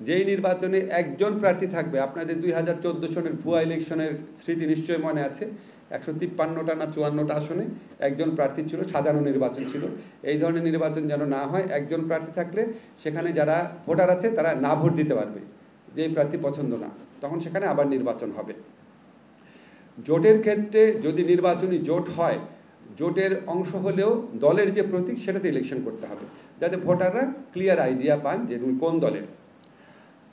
যেই নির্বাচনে একজন প্রার্থী থাকবে, আপনাদের 2014 সনের ভুয়া ইলেকশনের স্মৃতি নিশ্চয়ই মনে আছে, 153টা না 54টা আসনে একজন প্রার্থী ছিল, সাজানো নির্বাচন ছিল। এই ধরনের নির্বাচন যেন না হয়। একজন প্রার্থী থাকলে সেখানে যারা ভোটার আছে তারা না ভোট দিতে পারবে, যেই প্রার্থী পছন্দ না, তখন সেখানে আবার নির্বাচন হবে। জোটের ক্ষেত্রে যদি নির্বাচনী জোট হয়, জোটের অংশ হলেও দলের যে প্রতীক সেটাতে ইলেকশন করতে হবে, যাতে ভোটাররা ক্লিয়ার আইডিয়া পান যে কোন দলের।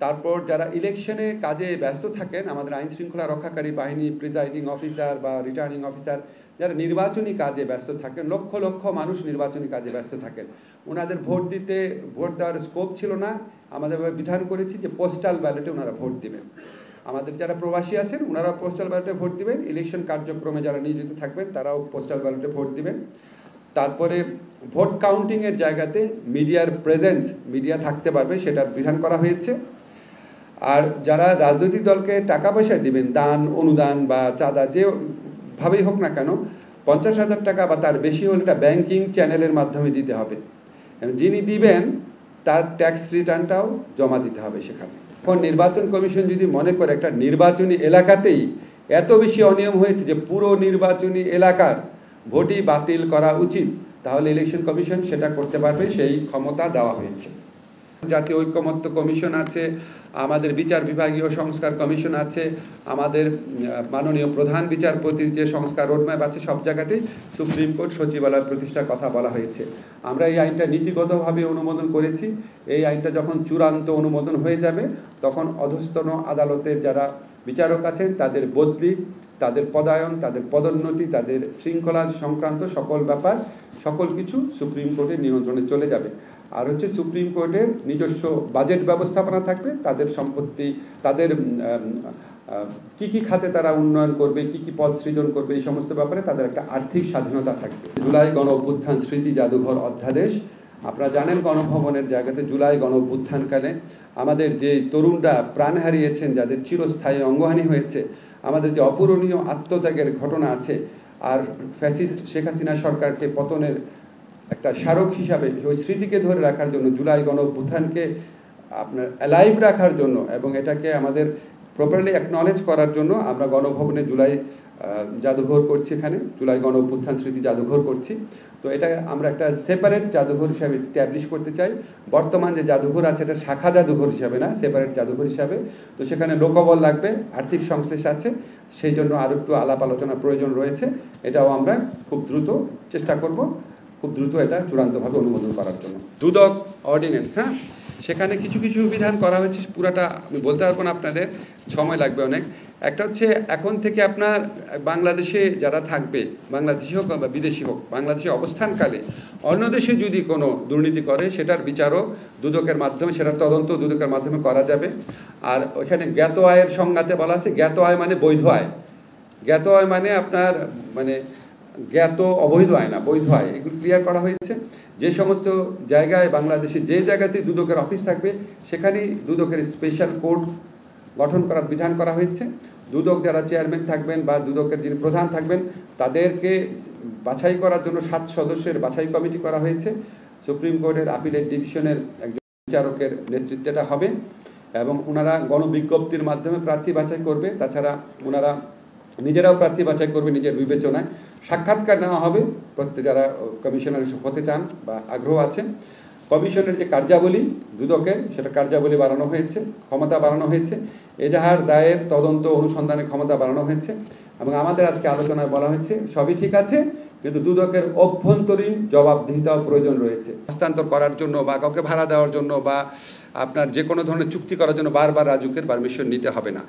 তারপর যারা ইলেকশনে কাজে ব্যস্ত থাকেন, আমাদের আইন শৃঙ্খলা রক্ষাকারী বাহিনী, প্রিজাইডিং অফিসার বা রিটার্নিং অফিসার, যারা নির্বাচনী কাজে ব্যস্ত থাকেন, লক্ষ লক্ষ মানুষ নির্বাচনী কাজে ব্যস্ত থাকেন, ওনাদের ভোট দেওয়ার স্কোপ ছিল না। আমাদের বিধান করেছি যে পোস্টাল ব্যালটে ওনারা ভোট দিবেন। আমাদের যারা প্রবাসী আছেন ওনারা পোস্টাল ব্যালটে ভোট দিবেন। ইলেকশন কার্যক্রমে যারা নিয়োজিত থাকবেন তারাও পোস্টাল ব্যালটে ভোট দিবেন। তারপরে ভোট কাউন্টিংয়ের জায়গাতে মিডিয়ার প্রেজেন্স, মিডিয়া থাকতে পারবে, সেটার বিধান করা হয়েছে। আর যারা রাজনৈতিক দলকে টাকা পয়সা দিবেন, দান, অনুদান বা চাঁদা যেভাবেই হোক না কেন, 50,000 টাকা বা তার বেশি হলে এটা ব্যাংকিং চ্যানেলের মাধ্যমে দিতে হবে। যিনি দিবেন তার ট্যাক্স রিটার্নটাও জমা দিতে হবে সেখানে। এখন নির্বাচন কমিশন যদি মনে করে একটা নির্বাচনী এলাকাতেই এত বেশি অনিয়ম হয়েছে যে পুরো নির্বাচনী এলাকার ভোটই বাতিল করা উচিত, তাহলে ইলেকশন কমিশন সেটা করতে পারবে, সেই ক্ষমতা দেওয়া হয়েছে। জাতীয় ঐক্যমত্য কমিশন আছে, আমাদের বিচার বিভাগীয় সংস্কার কমিশন আছে, আমাদের মাননীয় প্রধান বিচারপতির যে সংস্কার রোডম্যাপ আছে, সব জায়গাতেই সুপ্রিম কোর্ট সচিবালয় প্রতিষ্ঠার কথা বলা হয়েছে। আমরা এই আইনটা নীতিগতভাবে অনুমোদন করেছি। এই আইনটা যখন চূড়ান্ত অনুমোদন হয়ে যাবে, তখন অধস্তন আদালতের যারা বিচারক আছেন তাদের বদলি, তাদের পদায়ন, তাদের পদোন্নতি, তাদের শৃঙ্খলা সংক্রান্ত সকল ব্যাপার, সকল কিছু সুপ্রিম কোর্টের নিয়ন্ত্রণে চলে যাবে। আর হচ্ছে সুপ্রিম কোর্টের নিজস্ব বাজেট ব্যবস্থাপনা থাকবে, তাদের সম্পত্তি, তাদের কি কি খাতে তারা উন্নয়ন করবে, কি কি পদ সৃজন করবে, এই সমস্ত ব্যাপারে তাদের একটা আর্থিক স্বাধীনতা থাকবে। জুলাই গণ অভ্যুত্থান স্মৃতি জাদুঘর অধ্যাদেশ, আপনারা জানেন গণভবনের জায়গাতে জুলাই গণ অভ্যুত্থানকালে আমাদের যে তরুণরা প্রাণ হারিয়েছেন, যাদের চিরস্থায়ী অঙ্গহানি হয়েছে, আমাদের যে অপূরণীয় আত্মত্যাগের ঘটনা আছে, আর ফ্যাসিস্ট শেখ হাসিনা সরকারকে পতনের একটা স্মারক হিসাবে ওই স্মৃতিকে ধরে রাখার জন্য, জুলাই গণ অভ্যুত্থানকে আপনার অ্যালাইভ রাখার জন্য এবং এটাকে আমাদের প্রপারলি অ্যাকনলেজ করার জন্য আমরা গণভবনে জুলাই জাদুঘর করছি, এখানে জুলাই গণ অভ্যুত্থান স্মৃতি জাদুঘর করছি। তো এটা আমরা একটা সেপারেট জাদুঘর হিসাবে এস্টাবলিশ করতে চাই। বর্তমান যে জাদুঘর আছে এটা শাখা জাদুঘর হিসাবে না, সেপারেট জাদুঘর হিসাবে। তো সেখানে লোকবল লাগবে, আর্থিক সংশ্লেষ আছে, সেই জন্য আরও একটু আলাপ আলোচনার প্রয়োজন রয়েছে। এটাও আমরা খুব দ্রুত চেষ্টা করব, খুব দ্রুত এটা চূড়ান্তভাবে অনুমোদন করার জন্য। দুদক অর্ডিন্যান্স, হ্যাঁ, সেখানে কিছু কিছু বিধান করা হয়েছে, পুরাটা আমি বলতে পারবো না, আপনাদের সময় লাগবে অনেক। একটা হচ্ছে এখন থেকে আপনার বাংলাদেশে যারা থাকবে, বাংলাদেশি হোক বা বিদেশি হোক, বাংলাদেশে অবস্থানকালে অন্য দেশে যদি কোনো দুর্নীতি করে সেটার বিচারও দুদকের মাধ্যমে, সেটার তদন্ত দুদকের মাধ্যমে করা যাবে। আর ওইখানে জ্ঞাত আয়ের সংজ্ঞাতে বলা আছে, জ্ঞাত আয় মানে বৈধ আয়। জ্ঞাত আয় মানে আপনার মানে জ্ঞাত অবৈধ আয় না, বৈধ আয়, এগুলো ক্লিয়ার করা হয়েছে। যে সমস্ত জায়গায় বাংলাদেশে যে জায়গাতেই দুদকের অফিস থাকবে সেখানেই দুদকের স্পেশাল কোর্ট গঠন করার বিধান করা হয়েছে। দুদক যারা চেয়ারম্যান থাকবেন বা দুদকের যিনি প্রধান থাকবেন তাদেরকে বাছাই করার জন্য 7 সদস্যের বাছাই কমিটি করা হয়েছে। সুপ্রিম কোর্টের আপিলেট ডিভিশনের একজন বিচারকের নেতৃত্বটা হবে এবং ওনারা গণবিজ্ঞপ্তির মাধ্যমে প্রার্থী বাছাই করবে। তাছাড়া ওনারা নিজেরাও প্রার্থী বাছাই করবে নিজের বিবেচনায়। সাক্ষাৎকার নেওয়া হবে প্রত্যেক যারা কমিশনার হতে চান বা আগ্রহ আছে। কমিশনের যে কার্যাবলী দুদকের, সেটা কার্যাবলী বাড়ানো হয়েছে, ক্ষমতা বাড়ানো হয়েছে, এজাহার দায়ের তদন্ত অনুসন্ধানের ক্ষমতা বাড়ানো হয়েছে। এবং আমাদের আজকে আলোচনায় বলা হয়েছে সবই ঠিক আছে, কিন্তু দুদকের অভ্যন্তরীণ জবাবদিহিতাও প্রয়োজন রয়েছে। হস্তান্তর করার জন্য বা কাউকে ভাড়া দেওয়ার জন্য বা আপনার যে কোনো ধরনের চুক্তি করার জন্য বারবার রাজুকের পারমিশন নিতে হবে না।